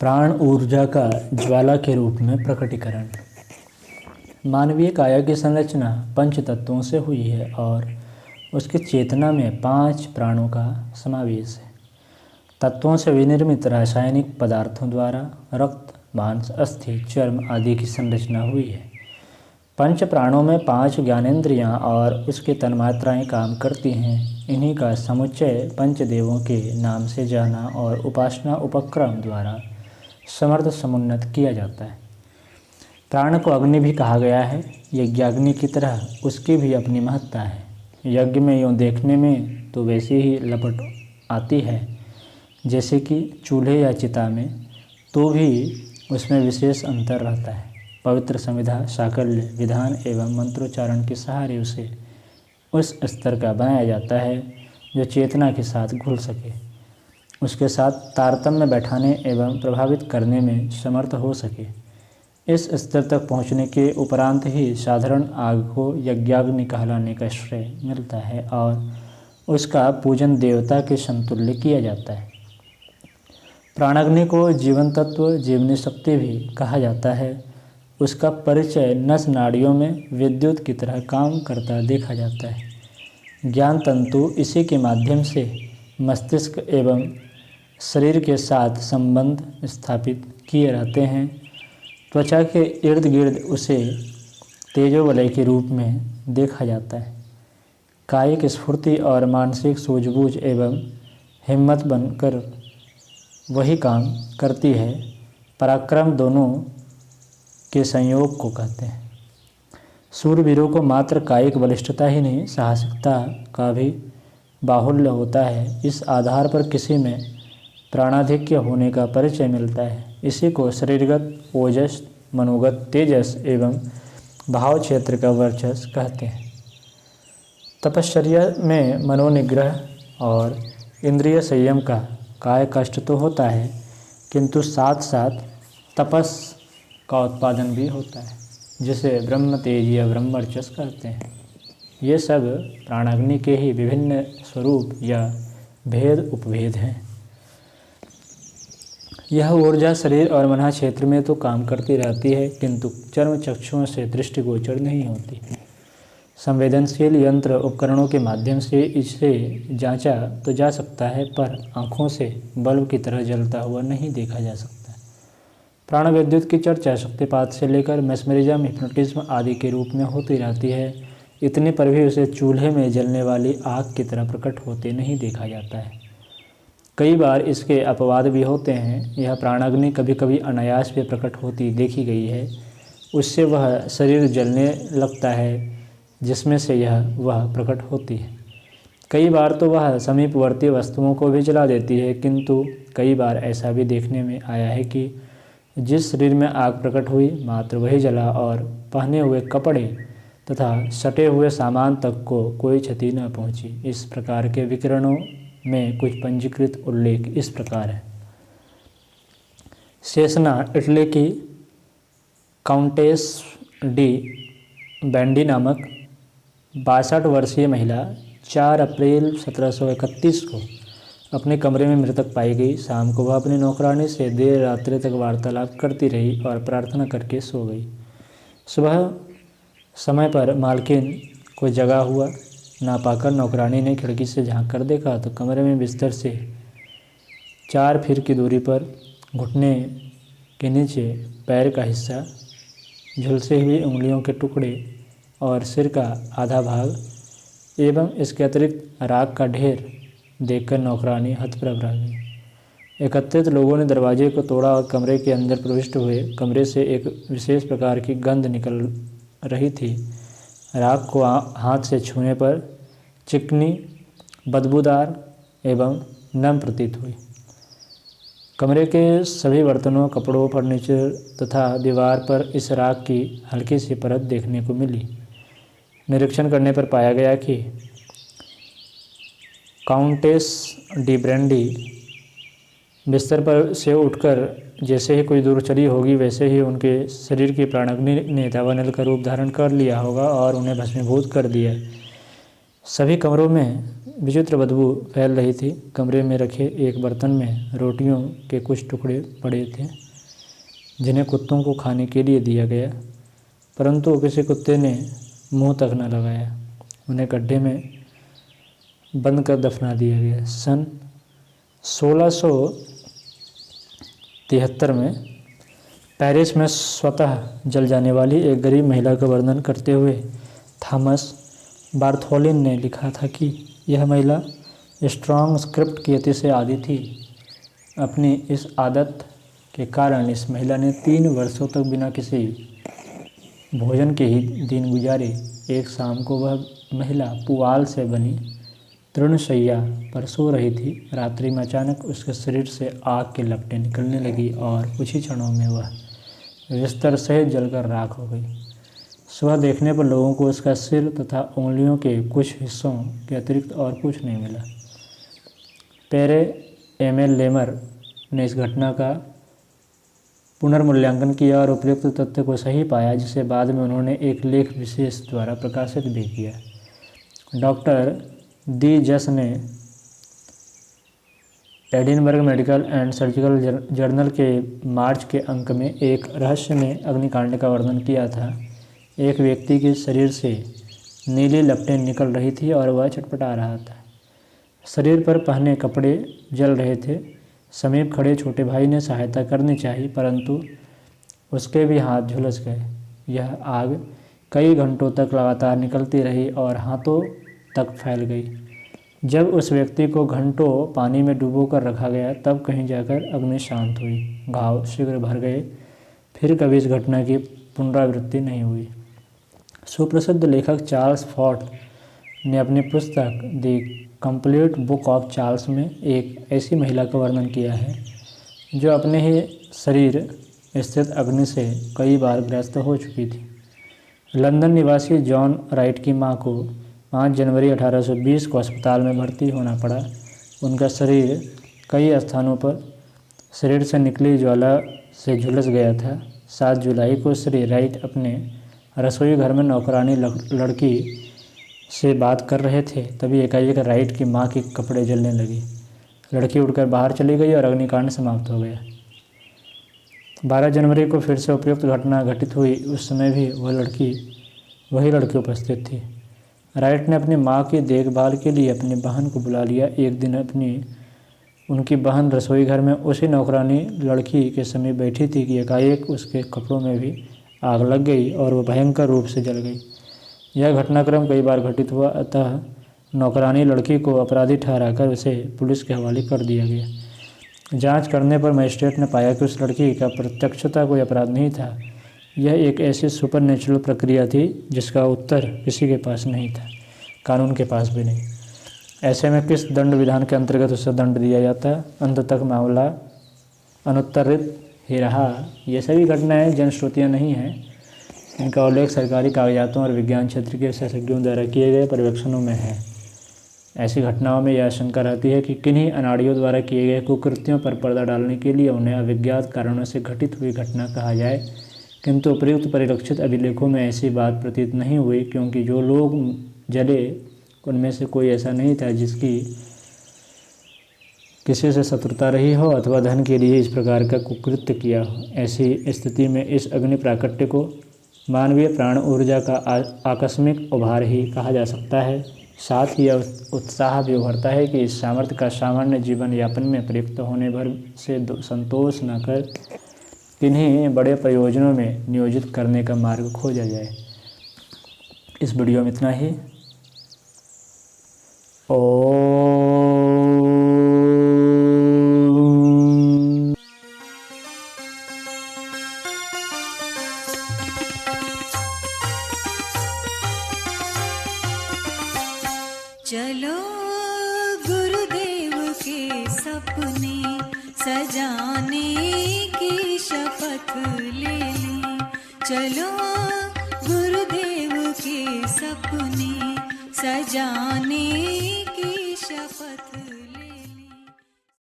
प्राण ऊर्जा का ज्वाला के रूप में प्रकटीकरण। मानवीय काया की संरचना पंच तत्वों से हुई है और उसकी चेतना में 5 प्राणों का समावेश है। तत्वों से विनिर्मित रासायनिक पदार्थों द्वारा रक्त, मांस, अस्थि, चर्म आदि की संरचना हुई है। पंच प्राणों में 5 ज्ञानेंद्रियां और उसके तन्मात्राएं काम करती हैं। इन्हीं का समुच्चय पंचदेवों के नाम से जाना और उपासना उपक्रम द्वारा समर्थ समुन्नत किया जाता है। प्राण को अग्नि भी कहा गया है। यज्ञाग्नि की तरह उसकी भी अपनी महत्ता है। यज्ञ में यूँ देखने में तो वैसी ही लपट आती है जैसे कि चूल्हे या चिता में, तो भी उसमें विशेष अंतर रहता है। पवित्र संविधा, साकल्य, विधान एवं मंत्रोच्चारण के सहारे उसे उस स्तर का बनाया जाता है जो चेतना के साथ घुल सके, उसके साथ तारतम्य बैठाने एवं प्रभावित करने में समर्थ हो सके। इस स्तर तक पहुँचने के उपरांत ही साधारण आग को यज्ञाग्नि कहलाने का श्रेय मिलता है और उसका पूजन देवता के समतुल्य किया जाता है। प्राणाग्नि को जीवन तत्व, जीवनी शक्ति भी कहा जाता है। उसका परिचय नस नाड़ियों में विद्युत की तरह काम करता देखा जाता है। ज्ञान तंतु इसी के माध्यम से मस्तिष्क एवं शरीर के साथ संबंध स्थापित किए रहते हैं। त्वचा के इर्द गिर्द उसे तेजोवलय के रूप में देखा जाता है। कायिक स्फूर्ति और मानसिक सूझबूझ एवं हिम्मत बनकर वही काम करती है। पराक्रम दोनों के संयोग को कहते हैं। शूरवीरों को मात्र कायिक बलिष्ठता ही नहीं, साहसिकता का भी बाहुल्य होता है। इस आधार पर किसी में प्राणाधिक्य होने का परिचय मिलता है। इसी को शरीरगत ओजस, मनोगत तेजस एवं भाव क्षेत्र का वर्चस्व कहते हैं। तपश्चर्या में मनोनिग्रह और इंद्रिय संयम का काय कष्ट तो होता है, किंतु साथ साथ तपस का उत्पादन भी होता है, जिसे ब्रह्म तेज या ब्रह्मवर्चस्व कहते हैं। ये सब प्राणाग्नि के ही विभिन्न स्वरूप या भेद उपभेद हैं। यह ऊर्जा शरीर और मन क्षेत्र में तो काम करती रहती है, किंतु चर्म चक्षुओं से दृष्टिगोचर नहीं होती। संवेदनशील यंत्र उपकरणों के माध्यम से इसे जांचा तो जा सकता है, पर आँखों से बल्ब की तरह जलता हुआ नहीं देखा जा सकता। प्राण विद्युत की चर्चा शक्तिपात से लेकर मेस्मरिज्म, हिप्नोटिज्म आदि के रूप में होती रहती है। इतने पर भी उसे चूल्हे में जलने वाली आग की तरह प्रकट होते नहीं देखा जाता है। कई बार इसके अपवाद भी होते हैं। यह प्राणाग्नि कभी कभी अनायास भी प्रकट होती देखी गई है। उससे वह शरीर जलने लगता है जिसमें से वह प्रकट होती है। कई बार तो वह समीपवर्ती वस्तुओं को भी जला देती है, किंतु कई बार ऐसा भी देखने में आया है कि जिस शरीर में आग प्रकट हुई मात्र वही जला और पहने हुए कपड़े तथा सटे हुए सामान तक को कोई क्षति न पहुंची। इस प्रकार के विकिरणों में कुछ पंजीकृत उल्लेख इस प्रकार है। सेसना, इटली की काउंटेस डी बैंडी नामक 62 वर्षीय महिला 4 अप्रैल 1731 को अपने कमरे में मृतक पाई गई। शाम को वह अपनी नौकरानी से देर रात्रि तक वार्तालाप करती रही और प्रार्थना करके सो गई। सुबह समय पर मालकिन को जगा हुआ ना पाकर नौकरानी ने खिड़की से झांक कर देखा तो कमरे में बिस्तर से 4 फीट की दूरी पर घुटने के नीचे पैर का हिस्सा, झुलसे हुई उंगलियों के टुकड़े और सिर का आधा भाग एवं इसके अतिरिक्त राख का ढेर देखकर नौकरानी हतप्रभ रह गई। एकत्रित लोगों ने दरवाजे को तोड़ा और कमरे के अंदर प्रविष्ट हुए। कमरे से एक विशेष प्रकार की गंध निकल रही थी। राख को हाथ से छूने पर चिकनी, बदबूदार एवं नम प्रतीत हुई। कमरे के सभी बर्तनों, कपड़ों, फर्नीचर तथा दीवार पर इस राख की हल्की सी परत देखने को मिली। निरीक्षण करने पर पाया गया कि काउंटेस डी ब्रैंडी बिस्तर पर से उठकर जैसे ही कुछ दूर चली होगी, वैसे ही उनके शरीर की प्राणाग्नि ने दावानल का रूप धारण कर लिया होगा और उन्हें भस्मीभूत कर दिया। सभी कमरों में विचित्र बदबू फैल रही थी। कमरे में रखे एक बर्तन में रोटियों के कुछ टुकड़े पड़े थे जिन्हें कुत्तों को खाने के लिए दिया गया, परंतु किसी कुत्ते ने मुंह तक न लगाया। उन्हें गड्ढे में बंद कर दफना दिया गया। सन 1673 में पेरिस में स्वतः जल जाने वाली एक गरीब महिला का वर्णन करते हुए थॉमस बार्थोलिन ने लिखा था कि यह महिला स्ट्रॉन्ग स्क्रिप्ट की अति से आदी थी। अपनी इस आदत के कारण इस महिला ने 3 वर्षों तक बिना किसी भोजन के ही दिन गुजारे। एक शाम को वह महिला पुआल से बनी तृणशैया पर सो रही थी। रात्रि में अचानक उसके शरीर से आग की लपटें निकलने लगी और कुछ ही क्षणों में वह बिस्तर सहित जलकर राख हो गई। सुबह देखने पर लोगों को उसका सिर तथा उंगलियों के कुछ हिस्सों के अतिरिक्त और कुछ नहीं मिला। पेरे एमएल लेमर ने इस घटना का पुनर्मूल्यांकन किया और उपयुक्त तथ्य को सही पाया, जिसे बाद में उन्होंने एक लेख विशेष द्वारा प्रकाशित भी किया। डॉक्टर डी जस ने Edinburgh medical and surgical journal के मार्च के अंक में एक रहस्यमय अग्निकांड का वर्णन किया था। एक व्यक्ति के शरीर से नीली लपटें निकल रही थी और वह छटपटा रहा था। शरीर पर पहने कपड़े जल रहे थे। समीप खड़े छोटे भाई ने सहायता करनी चाहिए, परंतु उसके भी हाथ झुलस गए। यह आग कई घंटों तक लगातार निकलती रही और हाथों तक फैल गई। जब उस व्यक्ति को घंटों पानी में डुबो कर रखा गया, तब कहीं जाकर अग्नि शांत हुई। घाव शीघ्र भर गए। फिर कभी इस घटना की पुनरावृत्ति नहीं हुई। सुप्रसिद्ध लेखक चार्ल्स फॉर्ड ने अपनी पुस्तक the complete book of Charles में एक ऐसी महिला का वर्णन किया है जो अपने ही शरीर स्थित अग्नि से कई बार ग्रस्त हो चुकी थी। लंदन निवासी जॉन राइट की मां को 5 जनवरी 1820 को अस्पताल में भर्ती होना पड़ा। उनका शरीर कई स्थानों पर शरीर से निकली ज्वाला से झुलस गया था। 7 जुलाई को श्री राइट अपने रसोई घर में नौकरानी लड़की से बात कर रहे थे, तभी एकाएक राइट की मां के कपड़े जलने लगी। लड़की उड़कर बाहर चली गई और अग्निकांड समाप्त हो गया। 12 जनवरी को फिर से उपयुक्त घटना घटित हुई। उस समय भी वही लड़की उपस्थित थी। राइट ने अपनी मां की देखभाल के लिए अपनी बहन को बुला लिया। एक दिन उनकी बहन रसोई घर में उसी नौकरानी लड़की के समीप बैठी थी कि एकाएक उसके कपड़ों में भी आग लग गई और वह भयंकर रूप से जल गई। यह घटनाक्रम कई बार घटित हुआ, अतः नौकरानी लड़की को अपराधी ठहराकर उसे पुलिस के हवाले कर दिया गया। जांच करने पर मजिस्ट्रेट ने पाया कि उस लड़की का प्रत्यक्षतः कोई अपराध नहीं था। यह एक ऐसी सुपरनेचुरल प्रक्रिया थी जिसका उत्तर किसी के पास नहीं था, कानून के पास भी नहीं। ऐसे में किस दंड विधान के अंतर्गत उसे दंड दिया जाता? अंत तक मामला अनुत्तरित ही रहा। ये सभी घटनाएं जनश्रुतियाँ नहीं हैं। इनका उल्लेख सरकारी कागजातों और विज्ञान क्षेत्र के विशेषज्ञों द्वारा किए गए पर्यवेक्षणों में है। ऐसी घटनाओं में यह आशंका रहती है कि किन्हीं अनाड़ियों द्वारा किए गए कुकृत्यों पर पर्दा डालने के लिए उन्हें अविज्ञात कारणों से घटित हुई घटना कहा जाए, किंतु उपयुक्त परिलक्षित अभिलेखों में ऐसी बात प्रतीत नहीं हुई, क्योंकि जो लोग जले उनमें से कोई ऐसा नहीं था जिसकी किसी से शत्रुता रही हो अथवा धन के लिए इस प्रकार का कुकृत्य किया हो। ऐसी स्थिति में इस अग्नि प्राकट्य को मानवीय प्राण ऊर्जा का आकस्मिक उभार ही कहा जा सकता है। साथ ही यह उत्साह भी उभरता है कि इस सामर्थ्य का सामान्य जीवन यापन में प्रयुक्त होने भर से संतोष न कर किन्हीं बड़े प्रयोजनों में नियोजित करने का मार्ग खोजा जाए। इस वीडियो में इतना ही। चलो गुरुदेव के सपने सजाने की शपथ ले लें। चलो गुरुदेव के सपने सजाने